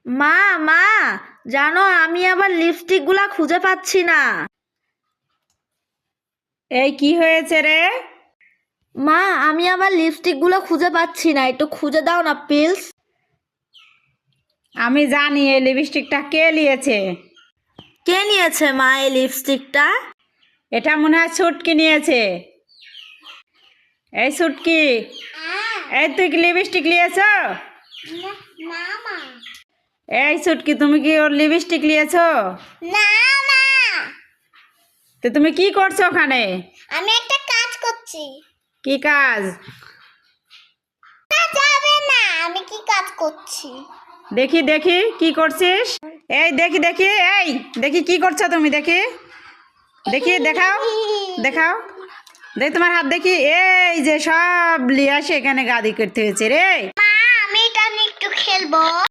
মা মা জানো আমি আবার লিপস্টিকগুলা খুঁজে পাচ্ছি না। এই কি হয়েছে রে? মা আমি আবার লিপস্টিকগুলো খুঁজে পাচ্ছি না, একটু খুঁজে দাও না প্লিজ। আমি জানি এই লিপস্টিকটা কে নিয়েছে। কে নিয়েছে মা এই লিপস্টিকটা? এটা মনে হয় ছুটকি নিয়েছে। এই ছুটকি, এই তুই কি লিপস্টিক নিয়েছ? না মা। এই ছুটকি, তুমি কি ওর লিপস্টিক নিয়েছ? না মা, তো তুমি কি করছো ওখানে? আমি একটা কাজ করছি। কি কাজ? না যাবে না, আমি কি কাজ করছি? দেখি দেখি কি করছিস। এই দেখি দেখি, এই দেখি কি করছো তুমি, দেখি দেখি, দেখাও দেখাও, দেখ তোমার হাত দেখি। এই যে সব লিয়ে আসে এখানে গাদি করতে হয়েছে রে। মা আমি এটা নিয়ে একটু খেলবো।